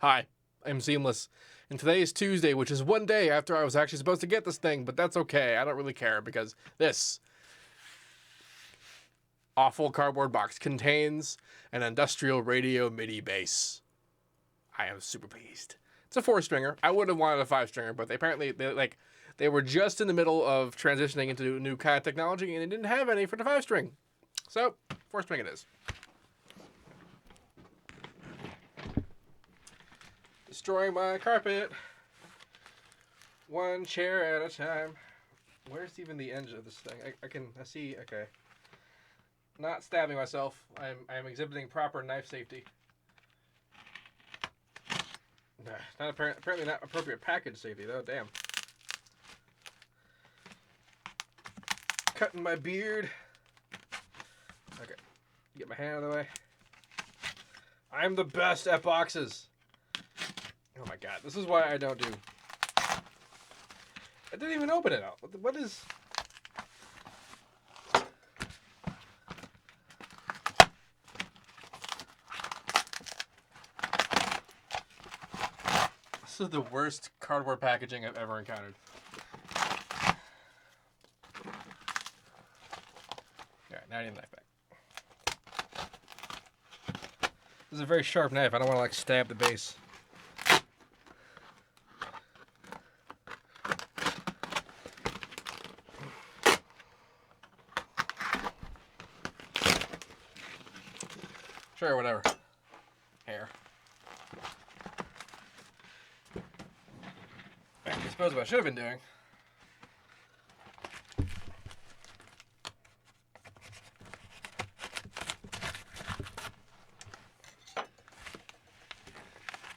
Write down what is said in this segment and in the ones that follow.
Hi, I'm Seamless, and today is Tuesday, which is one day after I was actually supposed to get this thing, but that's okay. I don't really care because this awful cardboard box contains an industrial radio Midi bass. I am super pleased. It's a 4-stringer. I would have wanted a 5-stringer, but they were just in the middle of transitioning into new kind of technology, and they didn't have any for the 5-string. So, 4-string it is. Destroying my carpet. One chair at a time. Where's even the edge of this thing? I see, okay. Not stabbing myself. I'm exhibiting proper knife safety. Not apparently not appropriate package safety though, damn. Cutting my beard. Okay, get my hand out of the way. I'm the best at boxes. Oh my god, this is why I don't do... I didn't even open it out. What is... This is the worst cardboard packaging I've ever encountered. Alright, now I need a knife back. This is a very sharp knife. I don't want to stab the base. Sure, whatever. Hair. I suppose what I should have been doing.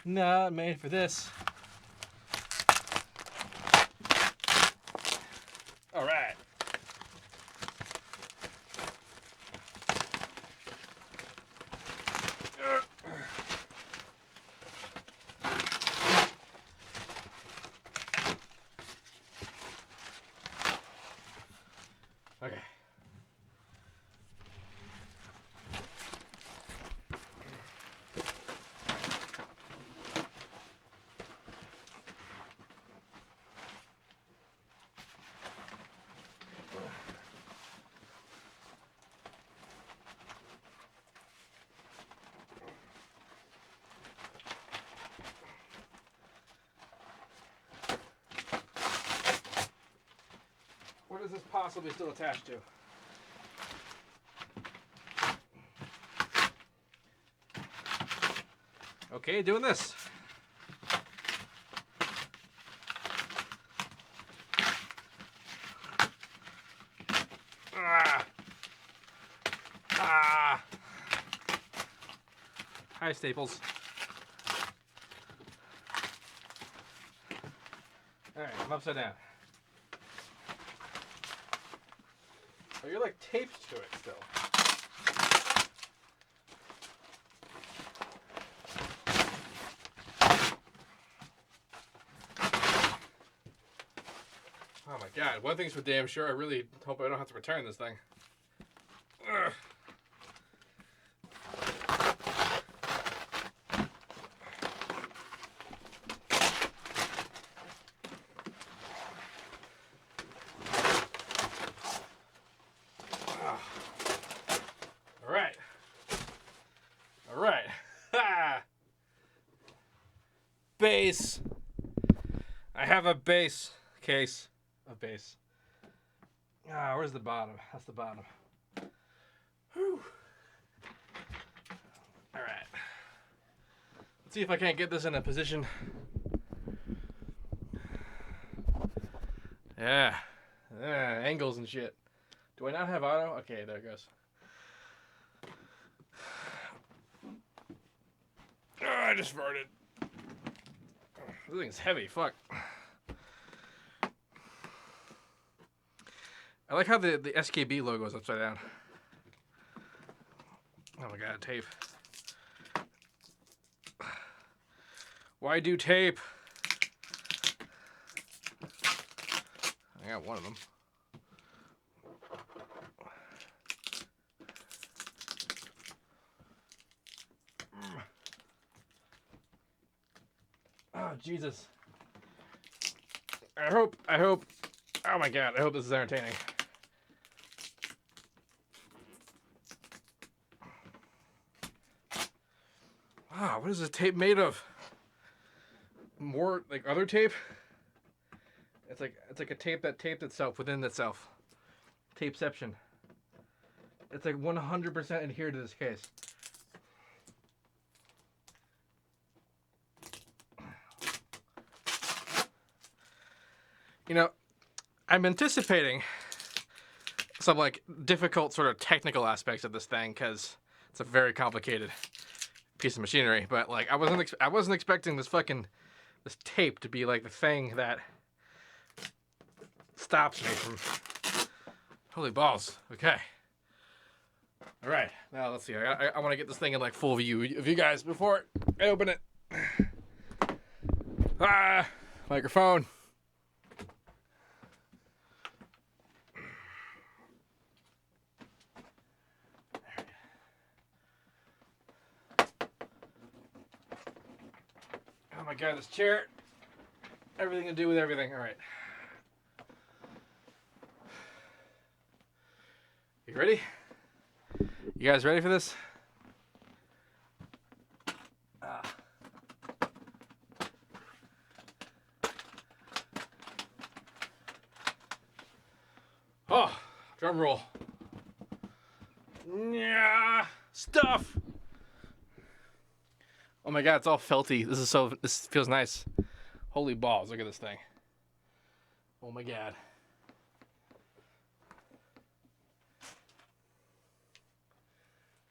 Not made for this. All right. Okay. What is this possibly still attached to? Okay, doing this. Ah. Ah. Hi, Staples. All right, I'm upside down. Oh, you're like taped to it still. Oh my god, one thing's for damn sure, I really hope I don't have to return this thing. Ugh. Alright. Alright. Ha! Base. I have a base case of base. Ah, where's the bottom? That's the bottom. Whew. Alright. Let's see if I can't get this in a position. Yeah. Angles and shit. Do I not have auto? Okay, there it goes. Oh, I just farted. This thing's heavy, fuck. I like how the SKB logo is upside down. Oh my god, tape. Why do tape? I got one of them. Oh, Jesus. I hope, oh my God, I hope this is entertaining. Wow, what is this tape made of? More like other tape? It's like a tape that taped itself within itself. Tapeception. It's like 100% adhered to this case. You know, I'm anticipating some like difficult sort of technical aspects of this thing because it's a very complicated piece of machinery. But like, I wasn't expecting this tape to be like the thing that stops me from. Holy balls! Okay. All right. Now let's see. I want to get this thing in like full view of you guys before I open it. Ah, microphone. Oh my God, this chair. Everything to do with everything. All right. You ready? You guys ready for this? Oh, drum roll. Yeah, stuff. Oh my God, it's all felty. This feels nice. Holy balls, look at this thing. Oh my God.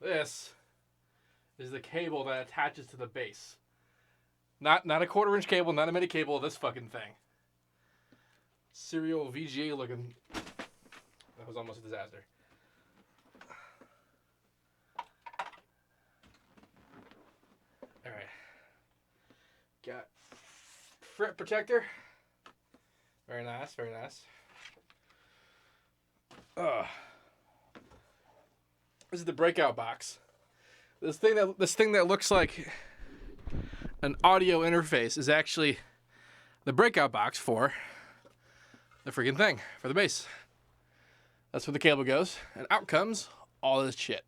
This is the cable that attaches to the base. Not a 1/4-inch cable, not a Midi cable, this fucking thing. Serial VGA looking. That was almost a disaster. Alright. Got fret protector. Very nice, very nice. This is the breakout box. This thing that looks like an audio interface is actually the breakout box for the freaking thing, for the base. That's where the cable goes, and out comes all this shit.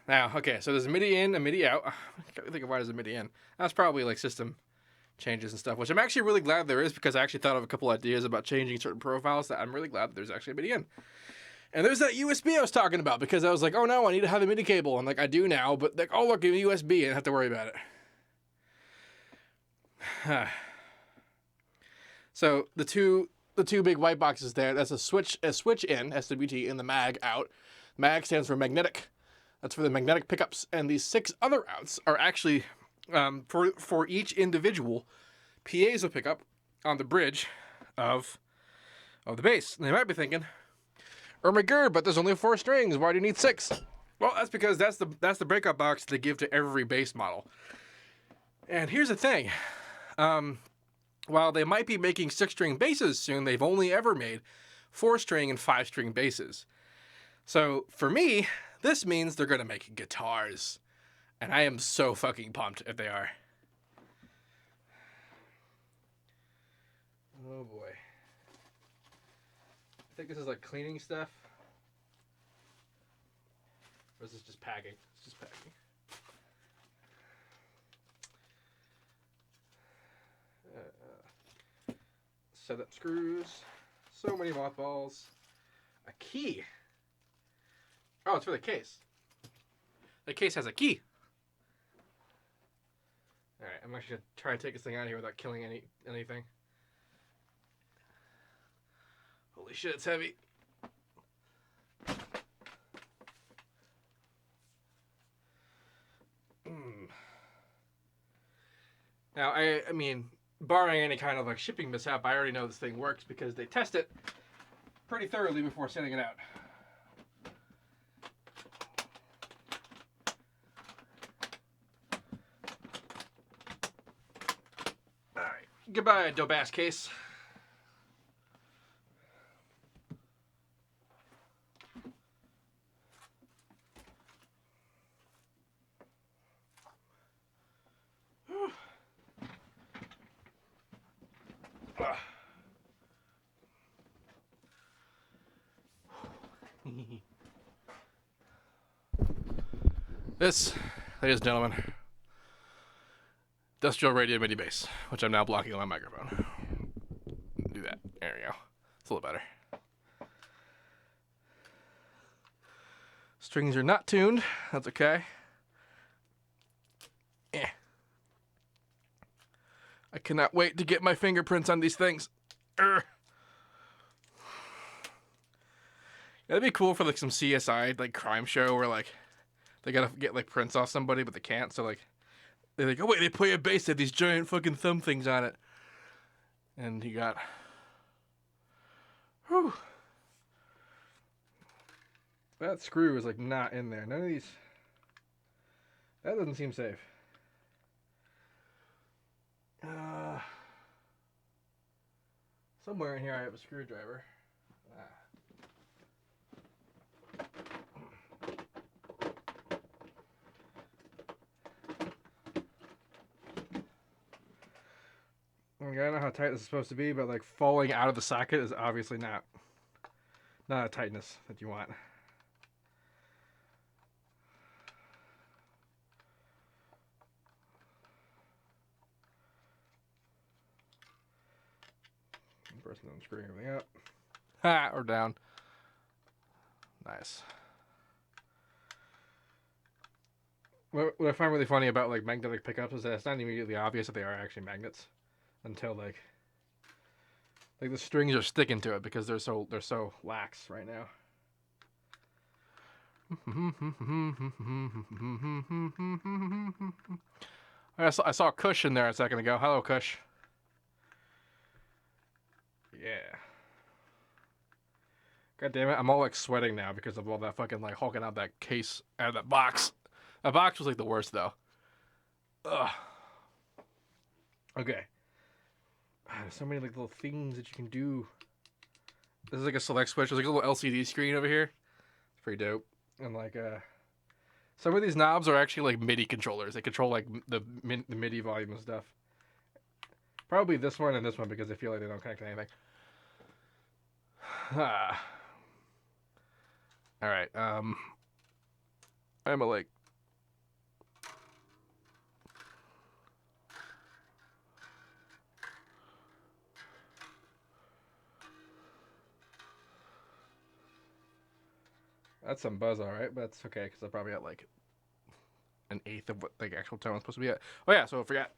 Now, okay, so there's a MIDI in, a MIDI out. I can't think of why there's a MIDI in. That's probably like system changes and stuff, which I'm actually really glad there is because I actually thought of a couple ideas about changing certain profiles that I'm really glad that there's actually a MIDI in. And there's that USB I was talking about because I was like, oh no, I need to have a MIDI cable. And like, I do now, but like, oh look, a USB, and I have to worry about it. So the two big white boxes there, that's a switch in, SWT, and the mag out. Mag stands for magnetic. That's for the magnetic pickups. And these 6 other outs are actually for each individual piezo pickup on the bridge of the bass. And they might be thinking, oh my God, but there's only 4 strings. Why do you need 6? Well, that's because that's the breakout box they give to every bass model. And here's the thing. While they might be making 6-string basses soon, they've only ever made 4-string and 5-string basses. So for me, this means they're going to make guitars. And I am so fucking pumped if they are. Oh boy. I think this is like cleaning stuff. Or is this just packing? It's just packing. Setup screws. So many mothballs. A key. Oh, it's for the case. The case has a key. Alright, I'm actually going to try and take this thing out of here without killing anything. Holy shit, it's heavy. Now, I mean, barring any kind of like shipping mishap, I already know this thing works because they test it pretty thoroughly before sending it out. Alright, goodbye, dope ass case. This, ladies and gentlemen, industrial radio MIDI bass, which I'm now blocking on my microphone. Do that. There we go. It's a little better. Strings are not tuned. That's okay. I cannot wait to get my fingerprints on these things. Urgh. That'd be cool for like some CSI like crime show where like they gotta get like prints off somebody but they can't. So like they're like, oh wait, they play a bass that have these giant fucking thumb things on it, and you got. Whew. That screw is like not in there. None of these. That doesn't seem safe. Somewhere in here I have a screwdriver. I don't know how tight this is supposed to be, but like falling out of the socket is obviously not a tightness that you want. First, then screwing everything up. Ha! Or down. Nice. What I find really funny about like magnetic pickups is that it's not immediately obvious that they are actually magnets until like the strings are sticking to it because they're so lax right now. I saw Kush in there a second ago. Hello, Kush. Yeah. God damn it, I'm all like sweating now because of all that fucking like hulking out that case out of that box. That box was like the worst though. Ugh. Okay. There's so many like little things that you can do. This is like a select switch. There's like a little LCD screen over here. It's pretty dope. And like some of these knobs are actually like MIDI controllers. They control like the MIDI volume and stuff. Probably this one and this one because I feel like they don't connect to anything. All right. I'm a like. That's some buzz, all right, but that's okay because I probably got like an eighth of what the actual tone is supposed to be at. Oh yeah, so I forgot.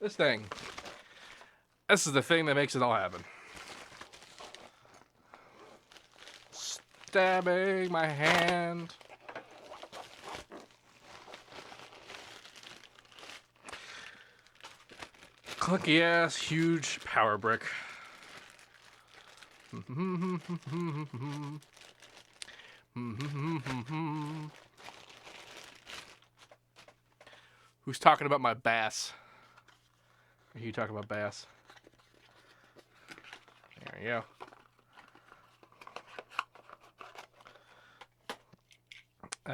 This thing. This is the thing that makes it all happen. Stabbing my hand. Clunky ass, huge power brick. Who's talking about my bass? Are you talking about bass? There you go.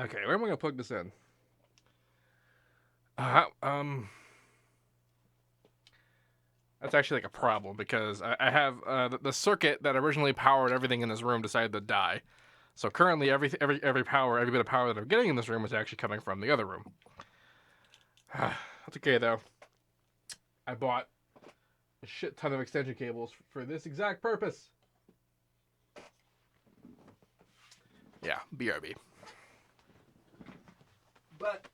Okay, where am I gonna plug this in? That's actually like a problem because I have the circuit that originally powered everything in this room decided to die. So currently, every bit of power that I'm getting in this room is actually coming from the other room. That's okay though. I bought a shit ton of extension cables for this exact purpose. Yeah, BRB. But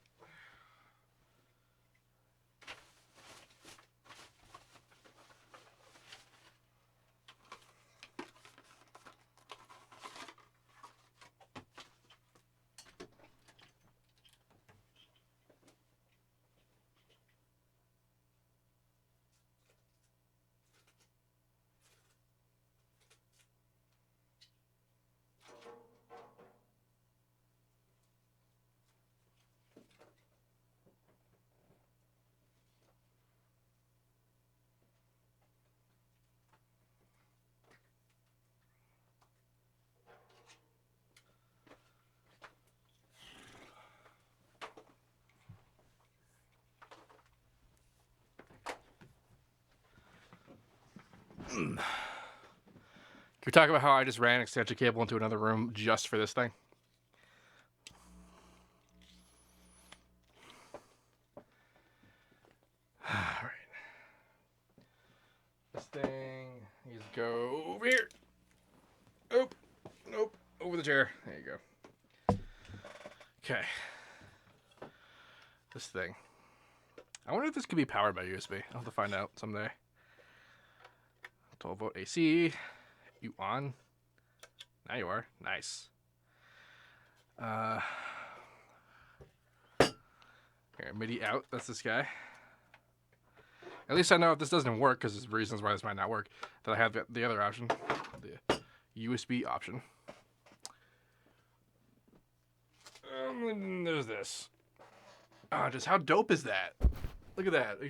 we talk about how I just ran an extension cable into another room just for this thing? Alright. This thing needs to go over here. Nope. Nope. Over the chair. There you go. Okay. This thing. I wonder if this could be powered by USB. I'll have to find out someday. 12 volt AC. You on? Now you are. Nice. Here, MIDI out. That's this guy. At least I know if this doesn't work, because there's reasons why this might not work, that I have the other option. The USB option. There's this. Oh, just how dope is that? Look at that.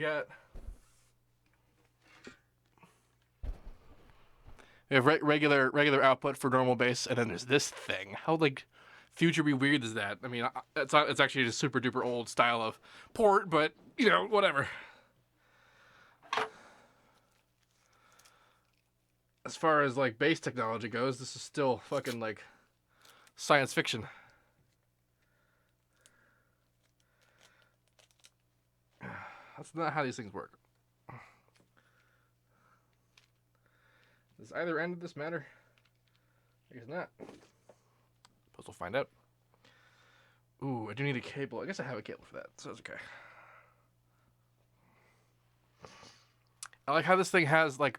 We have regular output for normal bass, and then there's this thing. How like future-y weird is that? I mean, it's actually just super duper old style of port, but you know, whatever. As far as like bass technology goes, this is still fucking like science fiction. That's not how these things work. Does either end of this matter? I guess not. Suppose we'll find out. Ooh, I do need a cable. I guess I have a cable for that, so it's okay. I like how this thing has like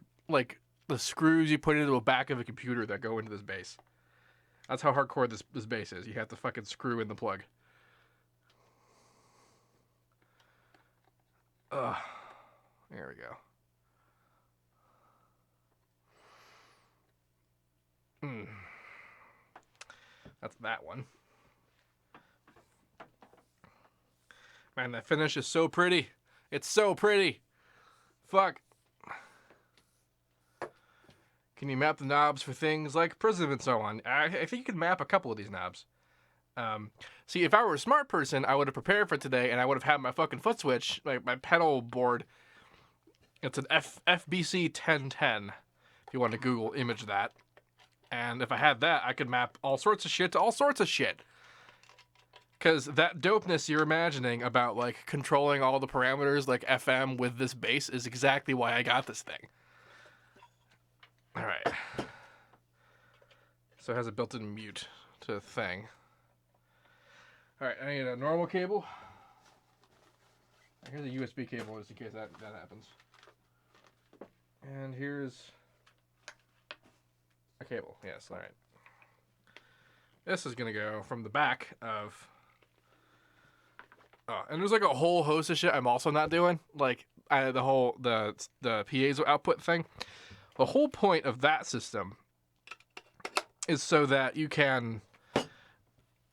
the screws you put into the back of a computer that go into this bass. That's how hardcore this bass is. You have to fucking screw in the plug. Ugh. There we go. That's that one. Man, that finish is so pretty. It's so pretty. Fuck. Can you map the knobs for things like prism and so on? I think you can map a couple of these knobs. See, if I were a smart person, I would have prepared for today, and I would have had my fucking foot switch, like my pedal board. It's an FBC 1010, if you want to Google image that. And if I had that, I could map all sorts of shit to all sorts of shit. Because that dopeness you're imagining about, like, controlling all the parameters, like FM with this bass, is exactly why I got this thing. Alright. So it has a built-in mute to the thing. Alright, I need a normal cable. Here's a USB cable just in case that happens. And here's a cable. Yes, alright. This is going to go from the back of... Oh, and there's like a whole host of shit I'm also not doing. Like, the piezo output thing. The whole point of that system is so that you can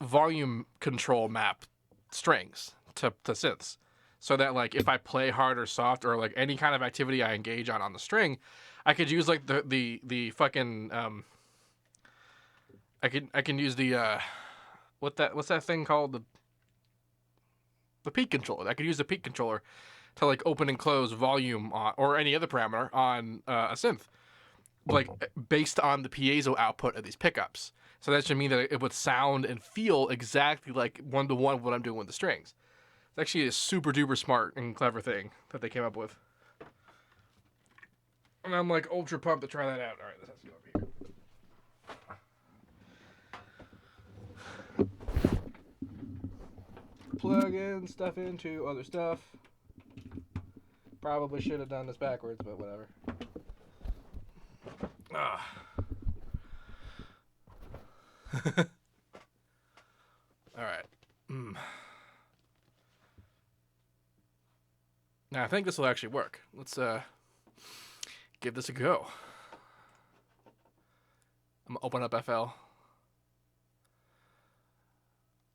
volume control map strings to synths, so that like if I play hard or soft or like any kind of activity I engage on the string, I could use like the fucking I can use the what's that thing called, the peak controller. I could use the peak controller to like open and close volume on, or any other parameter on a synth, like based on the piezo output of these pickups. So that should mean that it would sound and feel exactly like one-to-one what I'm doing with the strings. It's actually a super duper smart and clever thing that they came up with. And I'm like ultra pumped to try that out. All right, this has to go over here. Plug stuff into other stuff. Probably should have done this backwards, but whatever. Alright. Now I think this will actually work. Let's give this a go. I'm gonna open up FL.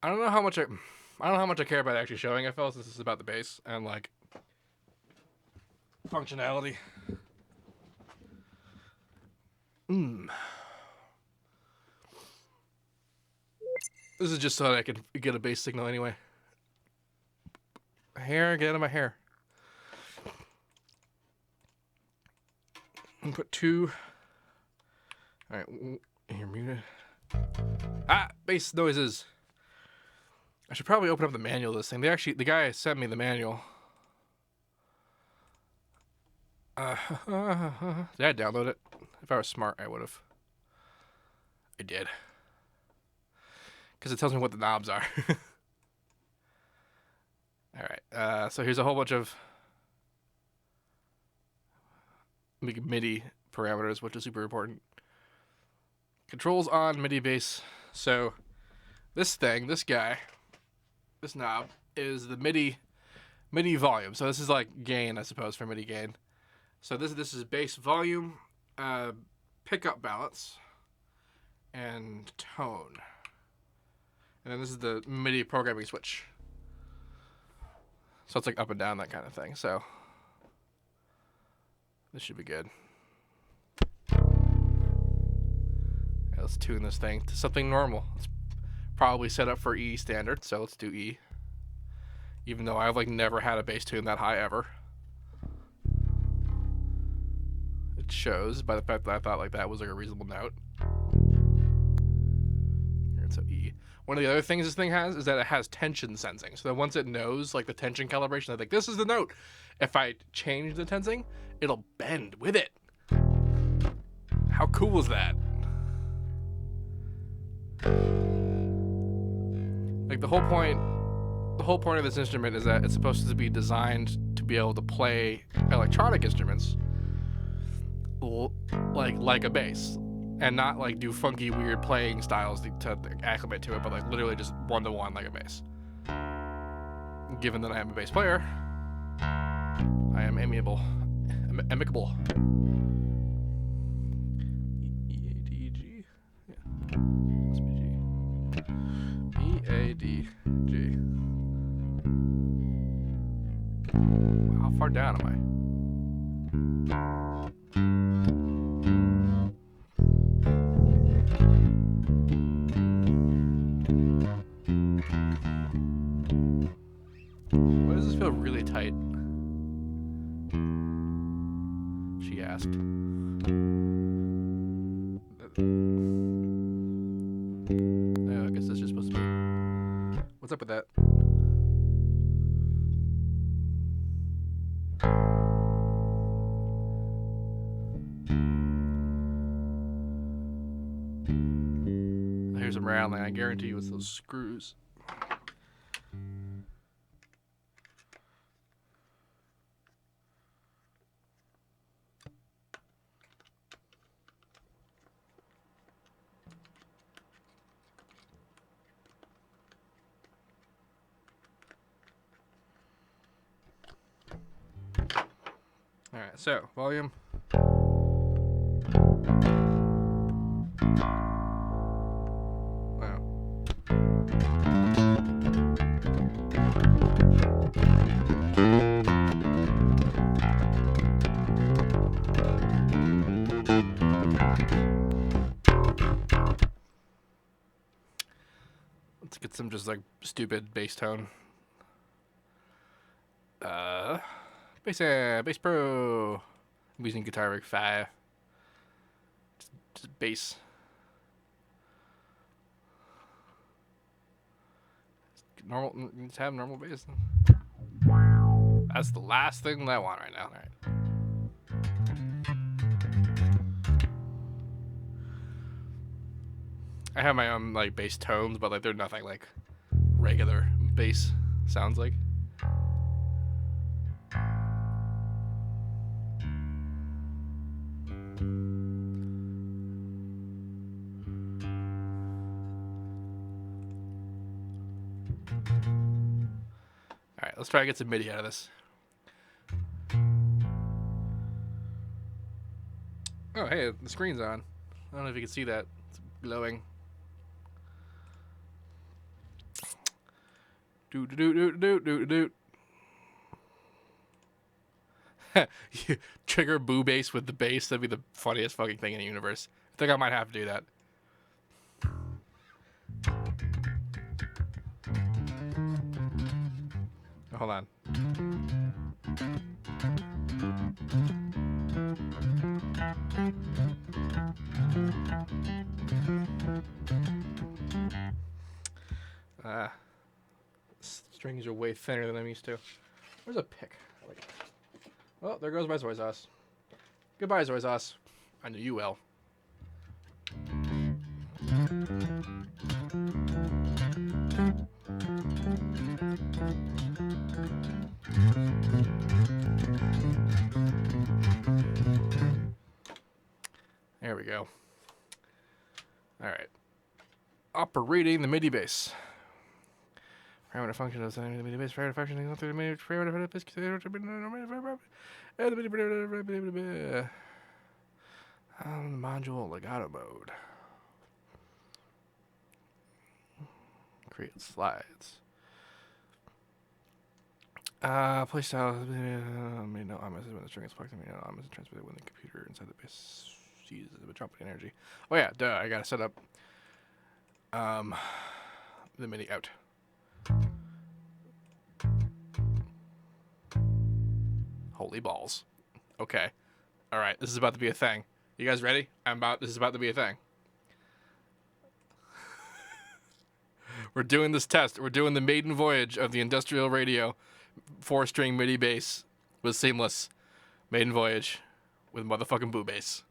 I don't know how much I care about actually showing FL, since this is about the bass and like functionality. This is just so that I can get a bass signal anyway. Hair, get out of my hair. And put 2 All right, you're muted. Ah, bass noises. I should probably open up the manual of this thing. The guy sent me the manual. Did I download it? If I was smart, I would have. I did. Because it tells me what the knobs are. All right, so here's a whole bunch of MIDI parameters, which is super important. Controls on MIDI bass. So this knob is the MIDI volume. So this is like gain, I suppose, for MIDI gain. So this is bass volume, pickup balance, and tone. And then this is the MIDI programming switch. So it's like up and down, that kind of thing. So this should be good. Let's tune this thing to something normal. It's probably set up for E standard, so let's do E. Even though I've like never had a bass tune that high ever. It shows by the fact that I thought like that was like a reasonable note. So E. One of the other things this thing has is that it has tension sensing. So that once it knows like the tension calibration, I think this is the note. If I change the tensing, it'll bend with it. How cool is that? Like the whole point of this instrument is that it's supposed to be designed to be able to play electronic instruments like a bass, and not like do funky weird playing styles to acclimate to it, but like literally just one-to-one like a bass. Given that I am a bass player, I am amicable. E-A-D-G? Yeah. Must be G. E-A-D-G. How far down am I? Why does this feel really tight? She asked. Oh, I guess that's just supposed to be. What's up with that? Here's some rattling. I guarantee you it's those screws. Alright, so volume. Wow. Let's get some just like stupid bass tone. Bass Pro. I'm using Guitar Rig 5. Just bass. Normal. Just have normal bass. That's the last thing that I want right now. All right. I have my own like bass tones, but like they're nothing like regular bass sounds like. Alright, let's try to get some MIDI out of this. Oh, hey, the screen's on. I don't know if you can see that. It's glowing. Doot. You trigger boo bass with the bass. That'd be the funniest fucking thing in the universe. I think I might have to do that. Hold on. Strings are way thinner than I'm used to. Where's a pick? I like it. Well, there goes my soy sauce. Goodbye, soy sauce. I knew you well. There we go. All right. Operating the MIDI bass. Parameter function of the MIDI bass. Parameter function is through the MIDI module legato mode. Create slides. Play style. No, I'm when the string is plugged in. I'm transmitted when the computer inside the bass sees a drop in energy. Oh yeah, duh. I gotta set up the MIDI out. Holy balls. Okay. All right. This is about to be a thing. You guys ready? This is about to be a thing. We're doing this test. We're doing the maiden voyage of the industrial radio 4-string MIDI bass with Seamless. Maiden voyage with motherfucking boo bass.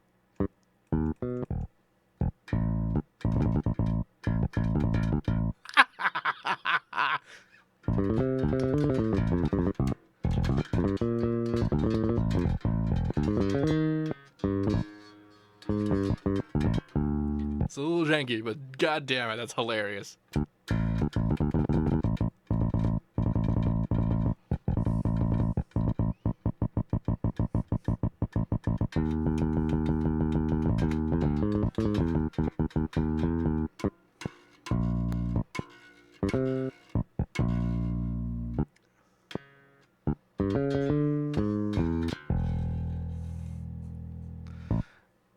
It's a little janky, but god damn it, that's hilarious.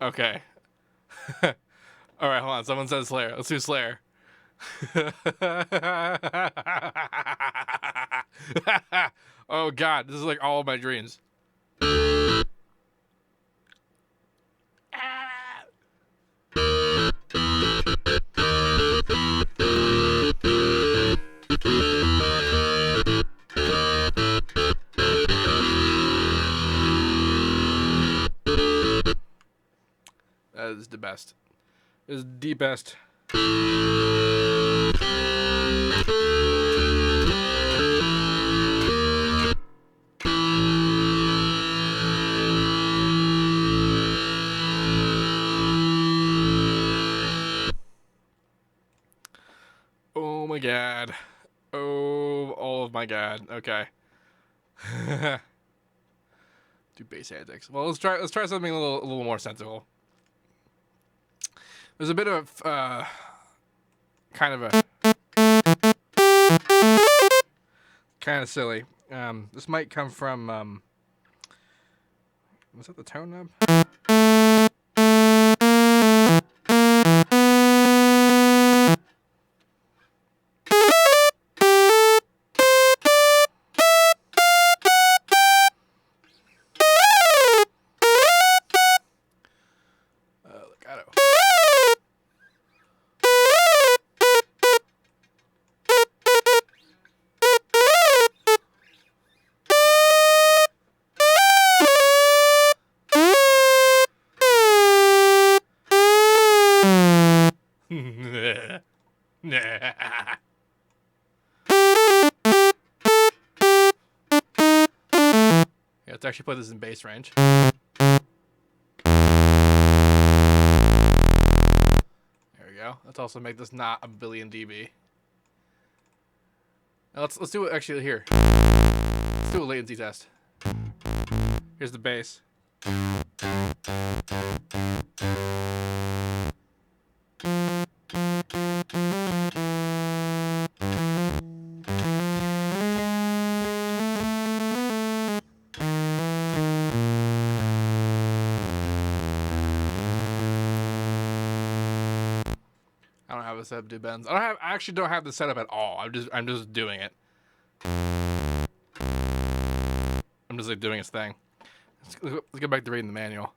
Okay. All right, hold on. Someone said Slayer. Let's do Slayer. Oh god, this is like all of my dreams. That is the best. It is the best. Oh my god. Oh my god. Okay. Do bass antics. Well, let's try something a little more sensible. There's a bit of kind of silly. This might come from was that the tone knob? Legato. Yeah, let's actually put this in bass range. There we go. Let's also make this not a billion dB. Now let's do it actually here. Let's do a latency test. Here's the bass. I don't have a setup to do bends. I actually don't have the setup at all. I'm just doing it. I'm just like doing its thing. Let's go back to reading the manual.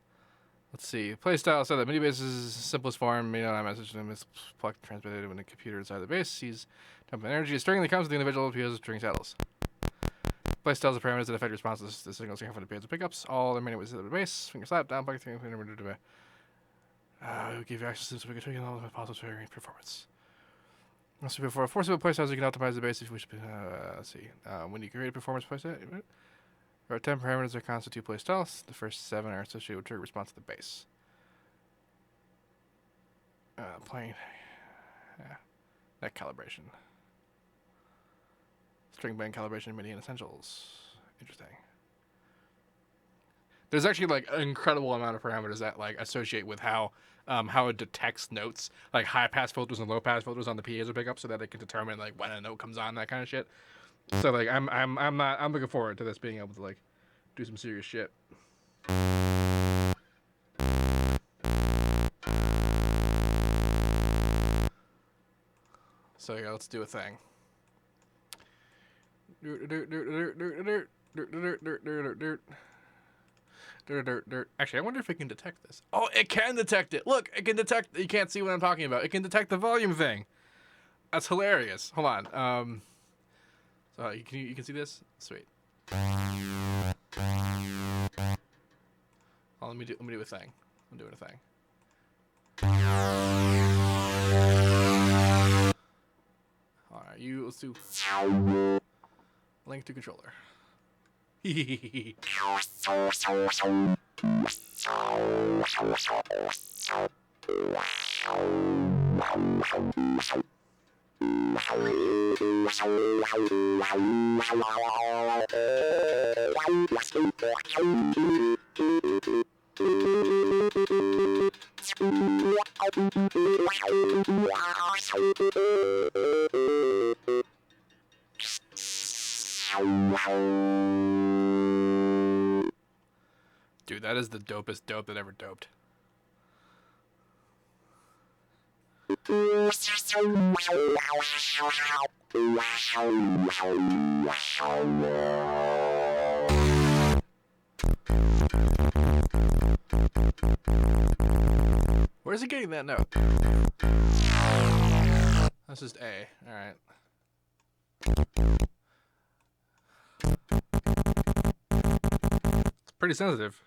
Let's see. Playstyle so that Midi base is simplest form. May not have message and is plugged transmitted when the computer inside the base sees dump energy. A string that comes with the individual because of string saddles. Playstyles are parameters that affect responses to signals from the pairs pickups. All the main ways of the base. Finger slap, down, bucket, finger, will give you access to specific tweaking all the possible varying performance. Also, before forcible playstyles, you can optimize the base if you wish. Let's see. When you create a performance playstyle, there are 10 parameters that constitute playstyles. The first 7 are associated with trigger response to the base. Playing. Neck calibration. String band calibration, Midi and essentials. Interesting. There's actually like an incredible amount of parameters that like associate with how it detects notes, like high pass filters and low pass filters on the piezo pickup, so that it can determine like when a note comes on, that kind of shit. So like I'm looking forward to this being able to like do some serious shit. So yeah, let's do a thing. Actually, I wonder if it can detect this. Oh, it can detect it. Look, it can detect. You can't see what I'm talking about. It can detect the volume thing. That's hilarious. Hold on. So you can see this. Sweet. Oh, let me do a thing. I'm doing a thing. All right, let's do link to controller. Dude, that is the dopest dope that ever doped. Where's he getting that note? That's just A. Alright. It's pretty sensitive.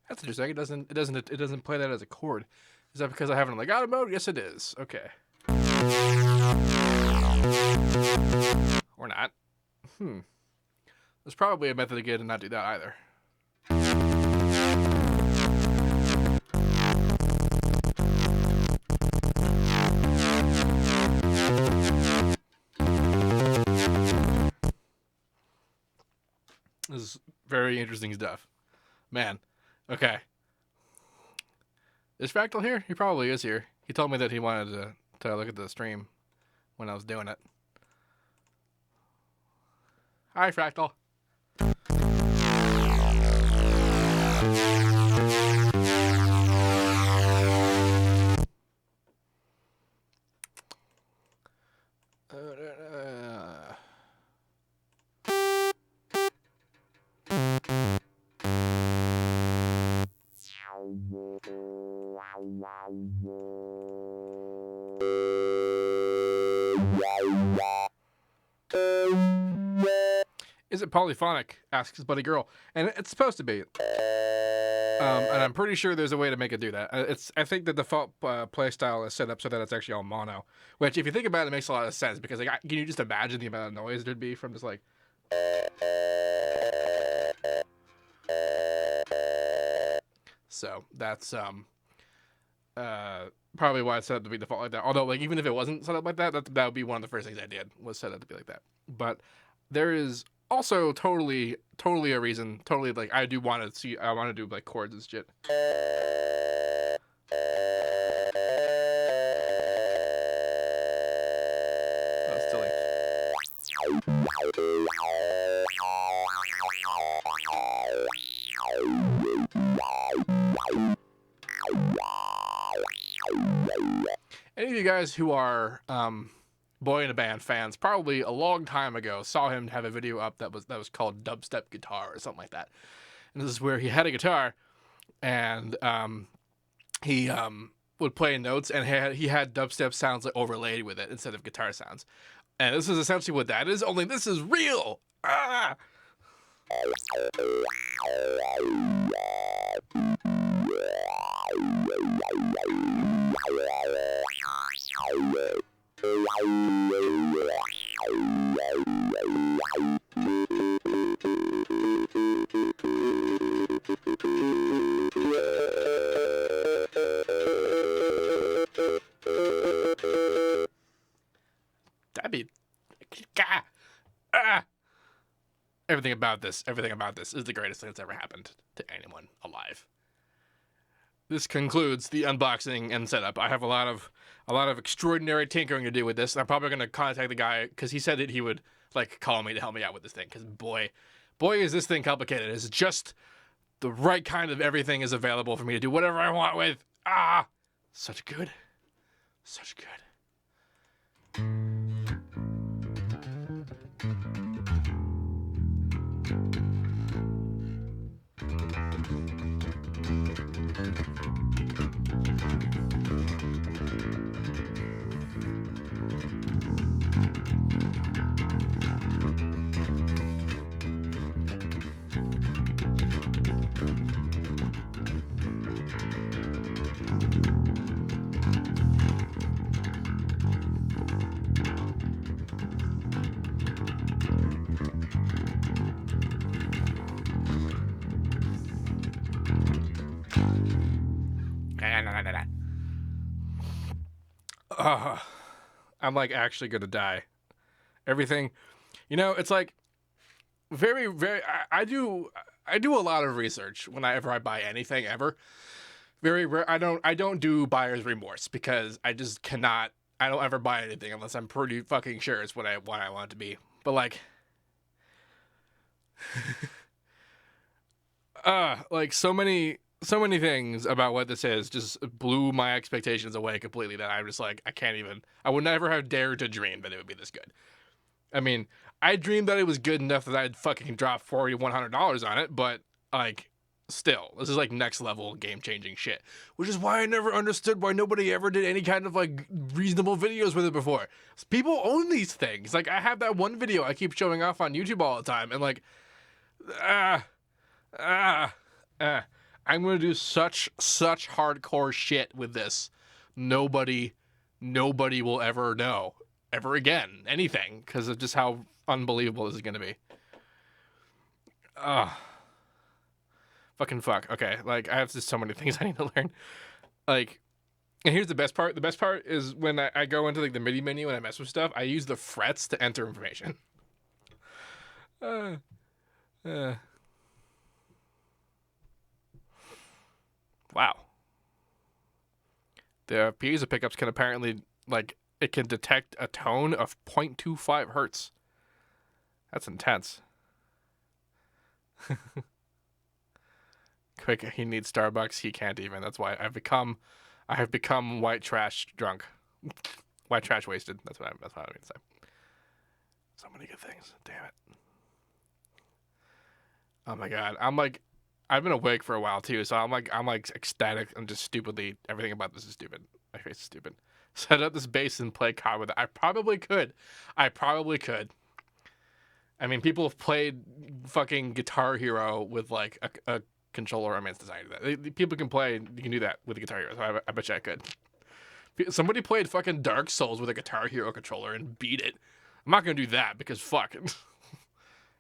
That's interesting. It doesn't play that as a chord. Is that because I have it in legato mode? Yes, it is. Okay. Or not. There's probably a method again to not do that either. This is very interesting stuff. Man. Okay. Is Fractal here? He probably is here. He told me that he wanted to look at the stream when I was doing it. Hi, Fractal. Is it polyphonic? Asks his buddy girl. And it's supposed to be. And I'm pretty sure there's a way to make it do that. I think the default playstyle is set up so that it's actually all mono. Which, if you think about it, makes a lot of sense. Because like, can you just imagine the amount of noise there'd be from just like... So, that's probably why it's set up to be default like that. Although, like, even if it wasn't set up like that, that would be one of the first things I did, was set up to be like that. But there is also totally a reason, like, I want to do, like, chords and shit. That's silly. Any of you guys who are Boy in a Band fans, probably a long time ago, saw him have a video up that was called Dubstep Guitar or something like that. And this is where he had a guitar, and he would play notes, and he had dubstep sounds like overlaid with it instead of guitar sounds. And this is essentially what that is, only this is real. Ah! That'd be... Everything about this is the greatest thing that's ever happened to anyone alive. This concludes the unboxing and setup. I have a lot of extraordinary tinkering to do with this. I'm probably going to contact the guy because he said that he would like call me to help me out with this thing. Because boy, is this thing complicated. It's just the right kind of everything is available for me to do whatever I want with. Such good. I'm like actually gonna die. Everything, it's like very, very. I do a lot of research whenever I buy anything ever. Very rare. I don't do buyer's remorse because I just cannot. I don't ever buy anything unless I'm pretty fucking sure it's what I want it to be. But like, like so many things about what this is just blew my expectations away completely that I'm just like, I would never have dared to dream that it would be this good. I mean, I dreamed that it was good enough that I'd fucking drop $40, $100 on it, but like, still, this is like next level game-changing shit, which is why I never understood why nobody ever did any kind of like reasonable videos with it before. People own these things. Like, I have that one video I keep showing off on YouTube all the time, and like, I'm gonna do such hardcore shit with this. Nobody will ever know ever again anything because of just how unbelievable this is gonna be. Fucking fuck. Okay, like I have just so many things I need to learn. Like, and here's the best part. The best part is when I go into like the MIDI menu and I mess with stuff. I use the frets to enter information. Wow. The piezo pickups can apparently, like, it can detect a tone of 0.25 hertz. That's intense. Quick, he needs Starbucks. He can't even. That's why I have become white trash drunk. White trash wasted. That's what I'm going to say. So many good things. Damn it. Oh my God. I've been awake for a while too, so I'm like ecstatic and just stupidly everything about this is stupid. My face is stupid. Set up this bass and play COD with it. I probably could. I mean, people have played fucking Guitar Hero with like a controller. I mean, it's designed to that. People can play. You can do that with a Guitar Hero. So I bet you I could. Somebody played fucking Dark Souls with a Guitar Hero controller and beat it. I'm not gonna do that because fuck.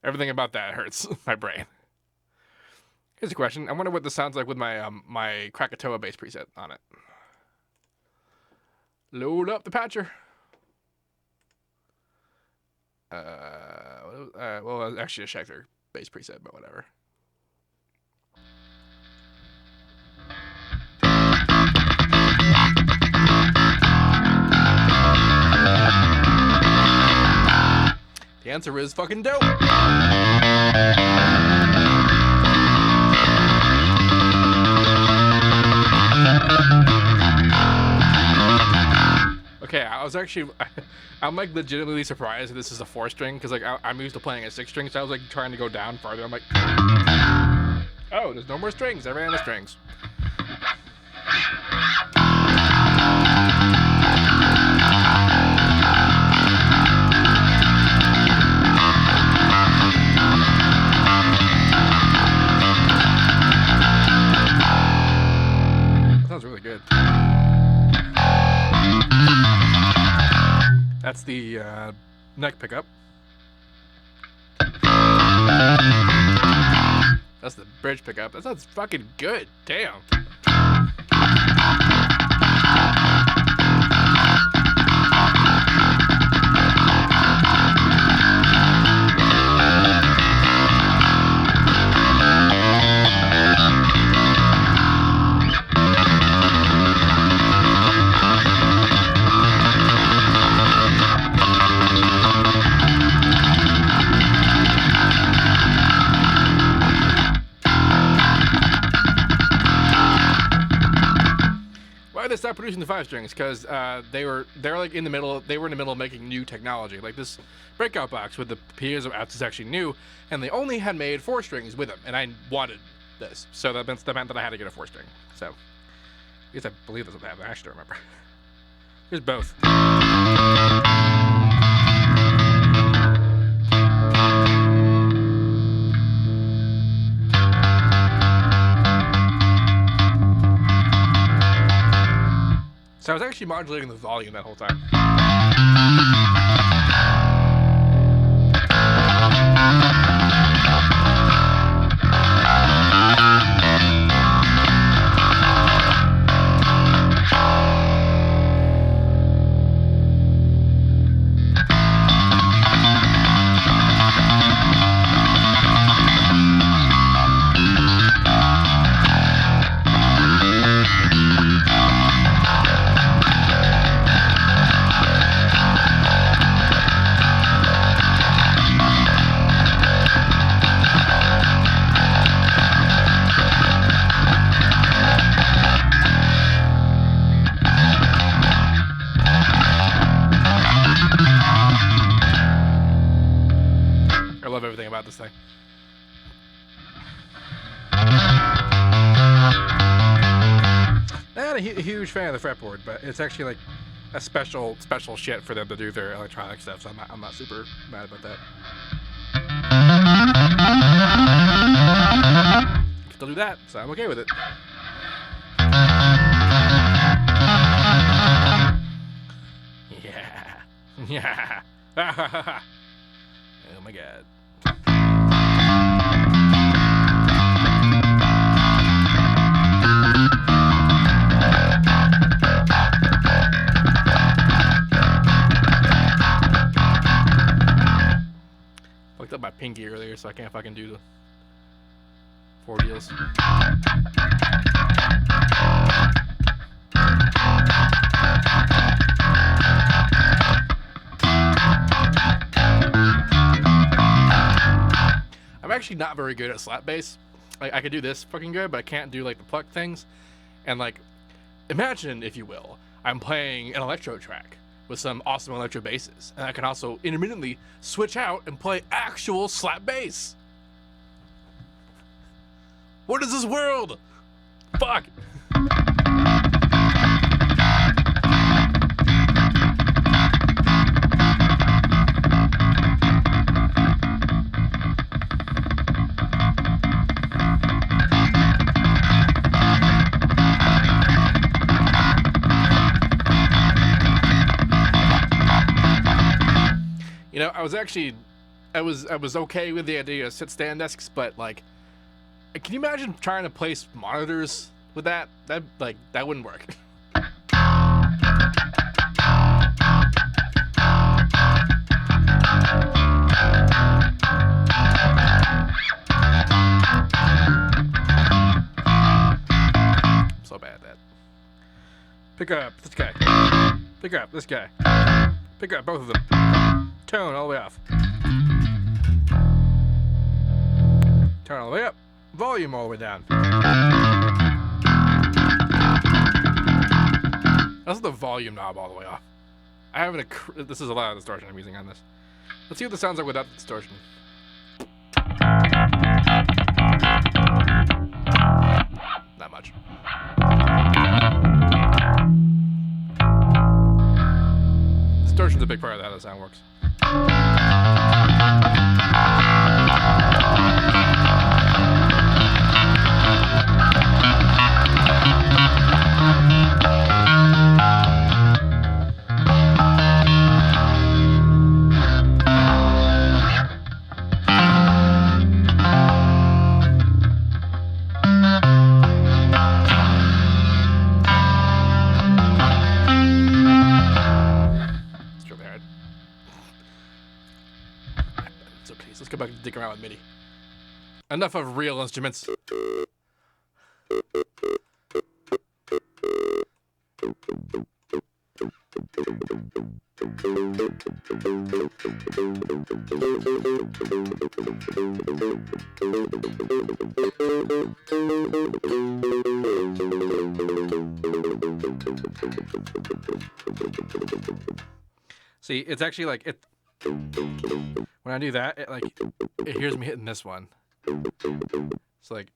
Everything about that hurts my brain. Here's a question. I wonder what this sounds like with my my Krakatoa bass preset on it. Load up the patcher. Well, actually, just check their bass preset, but whatever. The answer is fucking dope. Okay, I'm like legitimately surprised that this is a 4-string because like I'm used to playing a 6-string, so I was like trying to go down farther. I'm like, oh, there's no more strings. I ran out of strings. That sounds really good. That's the neck pickup. That's the bridge pickup. That sounds fucking good. Damn. Why they stopped producing the 5-strings? Because they're like in the middle. They were in the middle of making new technology. Like this breakout box with the piezo outs is actually new, and they only had made 4-strings with them, and I wanted this, so that meant that I had to get a 4-string. So I guess I believe that's what happened. I actually don't remember. Here's both. So I was actually modulating the volume that whole time. I love everything about this thing. Not a huge fan of the fretboard, but it's actually like a special shit for them to do their electronic stuff, so I'm not super mad about that. Still do that, so I'm okay with it. Yeah. Yeah. Oh my god. Fucked up my pinky earlier, so I can't fucking do the 4 deals. I'm actually not very good at slap bass. I could do this fucking good, but I can't do like the pluck things. And like, imagine, if you will, I'm playing an electro track with some awesome electro basses, and I can also intermittently switch out and play actual slap bass. What is this world? Fuck. You know, I was okay with the idea of sit-stand desks, but like, can you imagine trying to place monitors with that? That wouldn't work. Pick up this guy. Pick up this guy. Pick up both of them. Tone all the way off. Turn all the way up. Volume all the way down. That's the volume knob all the way off. I have this is a lot of distortion I'm using on this. Let's see what this sounds like without the distortion. Not much. Distortion's a big part of how the sound works. Let's go back and dig around with Midi. Enough of real instruments. See, it's actually like it. When I do that, it hears me hitting this one. It's like.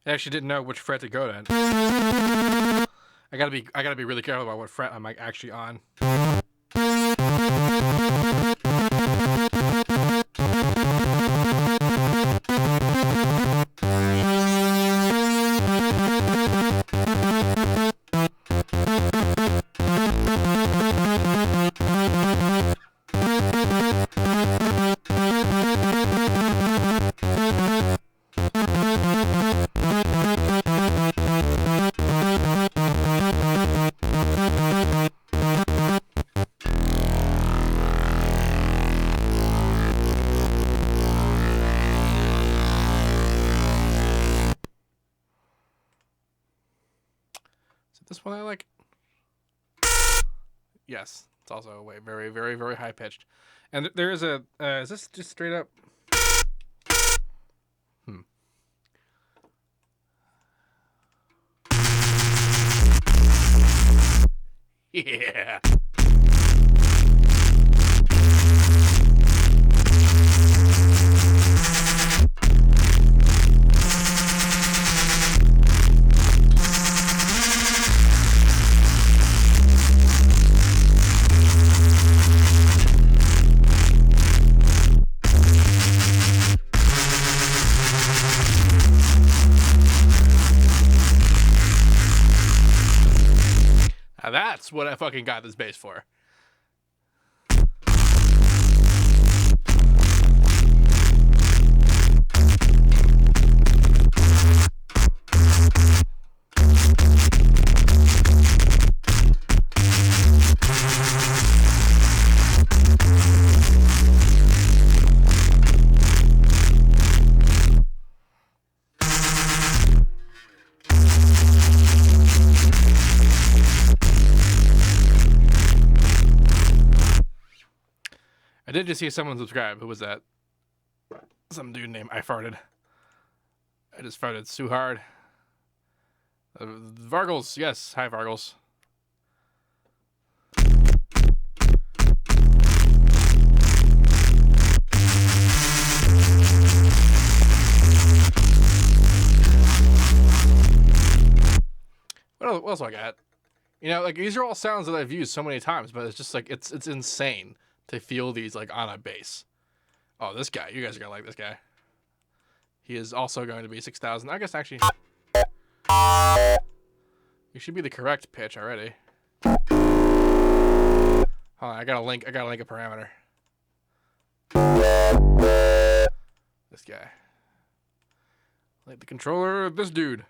I actually didn't know which fret to go to. I gotta be really careful about what fret I'm actually on. this one I like? Yes, it's also way very, very, very high pitched. And there is a. Is this just straight up? Yeah. Now that's what I fucking got this bass for. I did just see someone subscribe. Who was that? Some dude named I Farted. I just farted so hard. Vargles, yes. Hi, Vargles. What else do I got? You know, like, these are all sounds that I've used so many times, but it's just like, it's insane to feel these, like, on a bass. Oh, this guy. You guys are going to like this guy. He is also going to be 6,000. I guess, actually, you should be the correct pitch already. Hold on, I gotta link a parameter. This guy. Like the controller of this dude.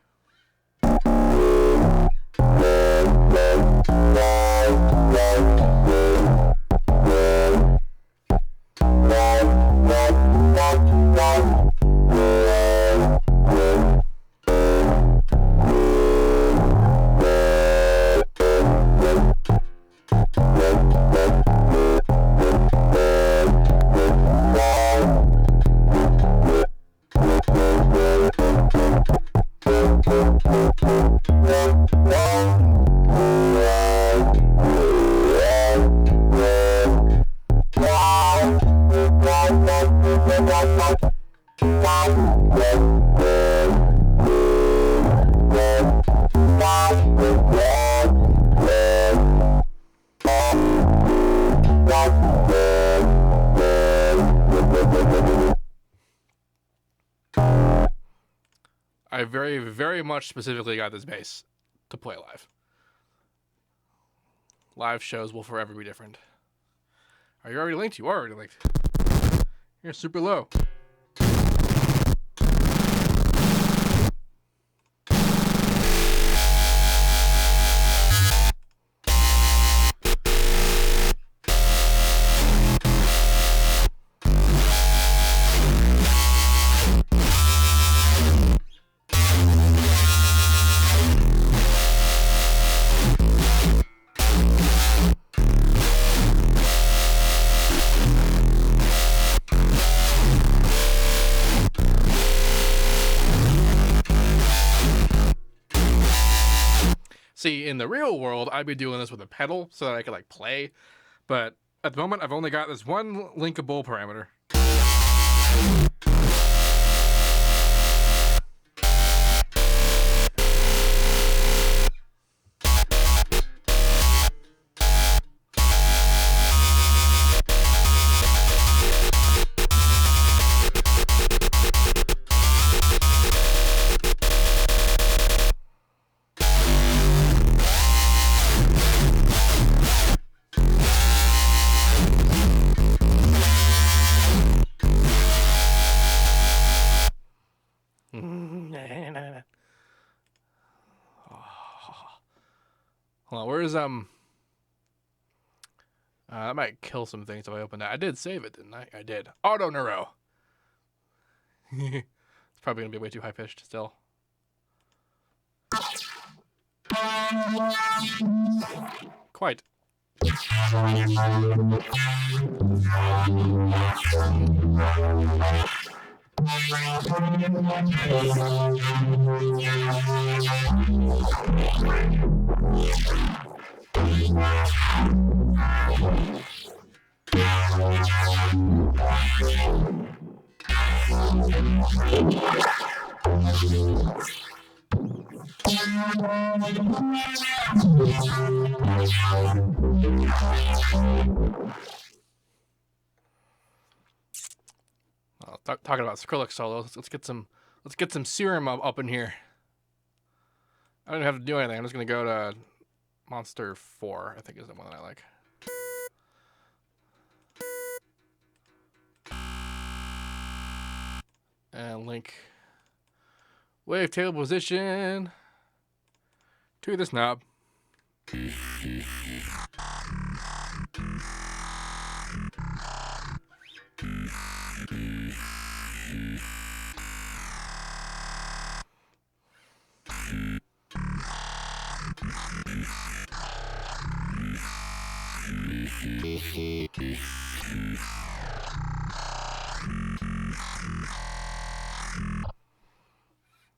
I very, very much specifically got this bass to play live. Live shows will forever be different. Are you already linked? You are already linked. You're super low. See, in the real world, I'd be doing this with a pedal so that I could, like, play. But at the moment, I've only got this one linkable parameter. Hold on, where's that might kill some things if I open that. I did save it, didn't I? I did. Auto Neuro. It's probably gonna be way too high pitched still. Quite. Talking about Skrillex solos, let's get some serum up in here. I don't have to do anything. I'm just gonna go to Monster 4. I think is the one that I like. And link wavetable position to this knob.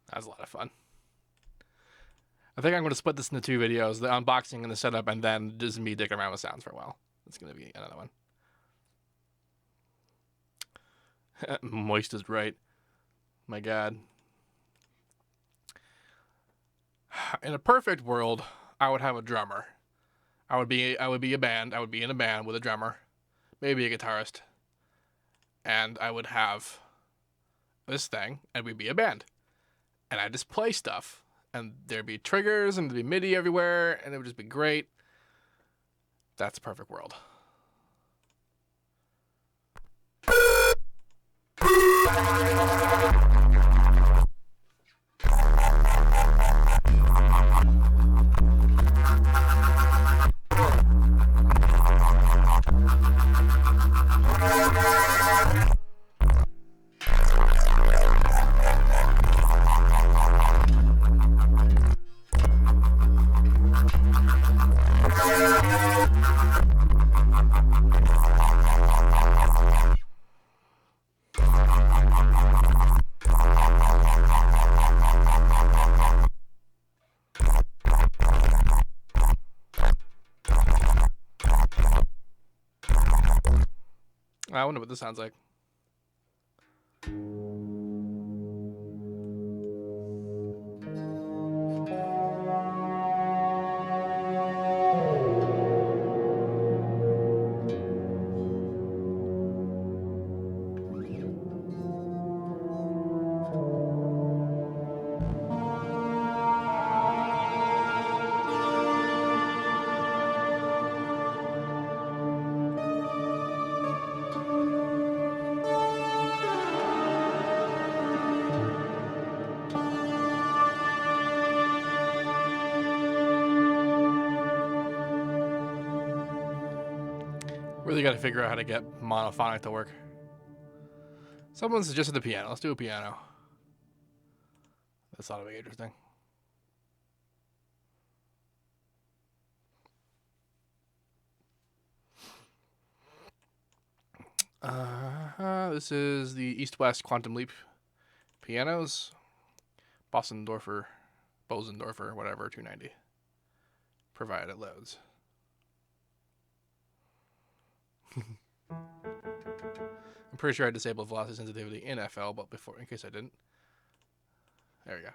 That was a lot of fun. I think I'm going to split this into 2 videos, the unboxing and the setup, and then just me dicking around with sounds for a while. It's going to be another one. Moist is right. My God. In a perfect world, I would have a drummer. I would be a band. I would be in a band with a drummer, maybe a guitarist, and I would have this thing, and we'd be a band. And I'd just play stuff, and there'd be triggers, and there'd be MIDI everywhere, and it would just be great. That's a perfect world. I wonder what this sounds like. Really got to figure out how to get monophonic to work. Someone suggested the piano. Let's do a piano. That's ought to be interesting. This is the East-West Quantum Leap pianos. Bosendorfer, whatever, 290. Provided it loads. I'm pretty sure I disabled velocity sensitivity in FL, but before, in case I didn't. There we go.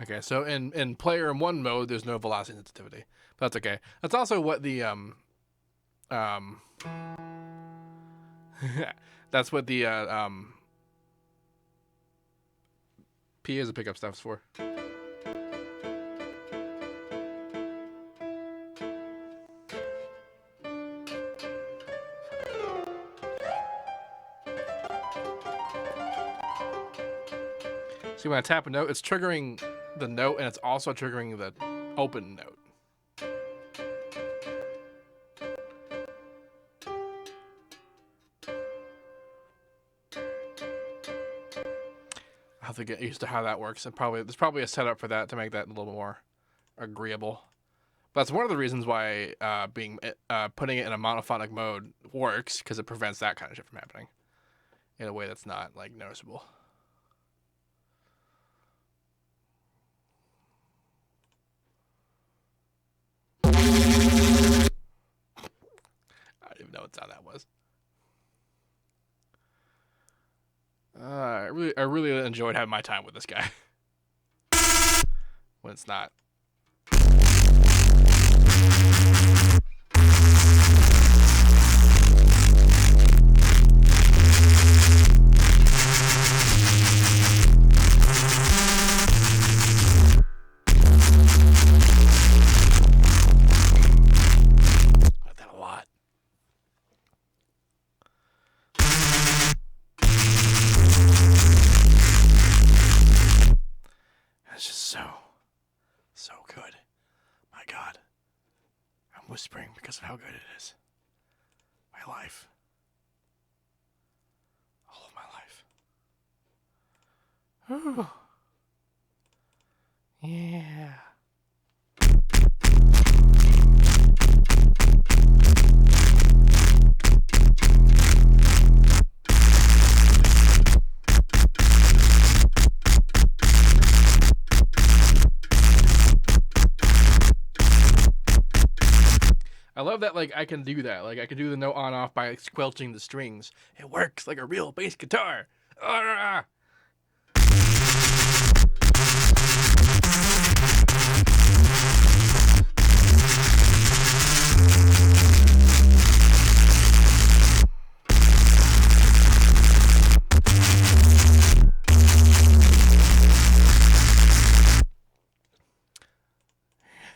Okay, so in player 1 mode, there's no velocity sensitivity, but that's okay. That's also what the that's what the PA as a pickup stuff's for. See, when I tap a note, it's triggering the note, and it's also triggering the open note. I have to get used to how that works, and there's probably a setup for that to make that a little bit more agreeable. But that's one of the reasons why putting it in a monophonic mode works, because it prevents that kind of shit from happening in a way that's not like noticeable. I don't even know what sound that was. I really enjoyed having my time with this guy. When it's not. I like that a lot. It's just so good. My God. I'm whispering because of how good it is. My life. All of my life. Ooh. Yeah. I love that, like, I can do that. Like, I can do the note on off by squelching the strings. It works like a real bass guitar. Ah!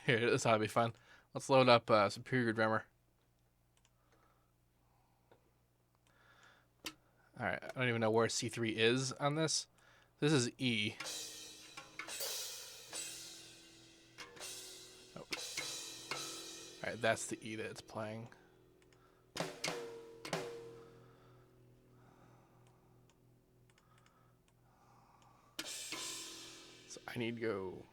Here, this ought to be fun. Let's load up Superior Drummer. Alright, I don't even know where C3 is on this. This is E. Oh. Alright, that's the E that it's playing. So I need to go...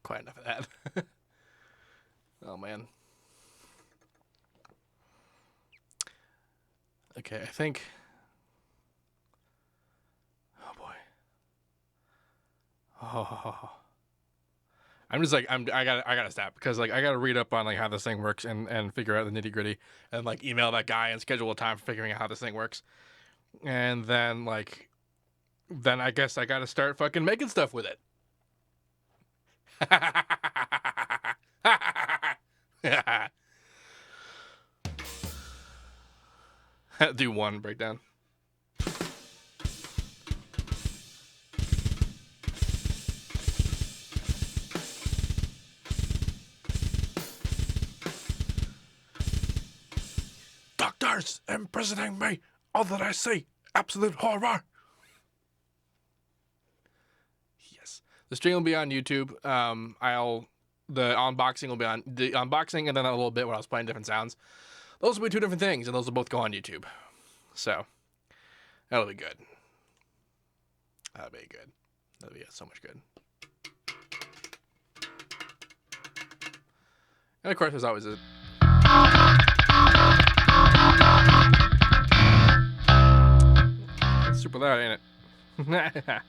Quite enough of that. Oh man. Okay, I think. Oh boy. Oh. I'm just like I gotta stop because like I gotta read up on like how this thing works and figure out the nitty gritty and like email that guy and schedule a time for figuring out how this thing works, and then I guess I gotta start fucking making stuff with it. Do one breakdown. Doctors imprisoning me. All that I see, absolute horror. The stream will be on YouTube. The unboxing will be on the unboxing, and then a little bit when I was playing different sounds. Those will be two different things, and those will both go on YouTube. So that'll be good. That'll be good. That'll be so much good. And of course, there's always a. It's super loud, ain't it?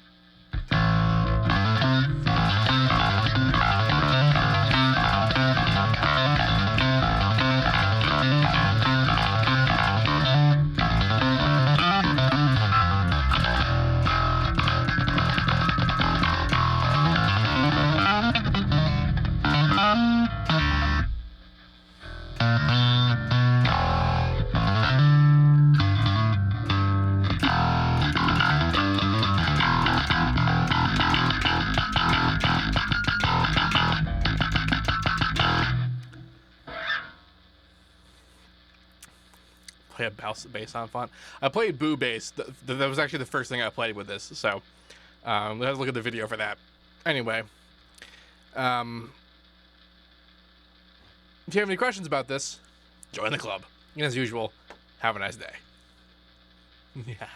play a bass on font. I played Boo Bass. That was actually the first thing I played with this. So let's look at the video for that. Anyway, if you have any questions about this, join the club. And as usual, have a nice day. Yeah.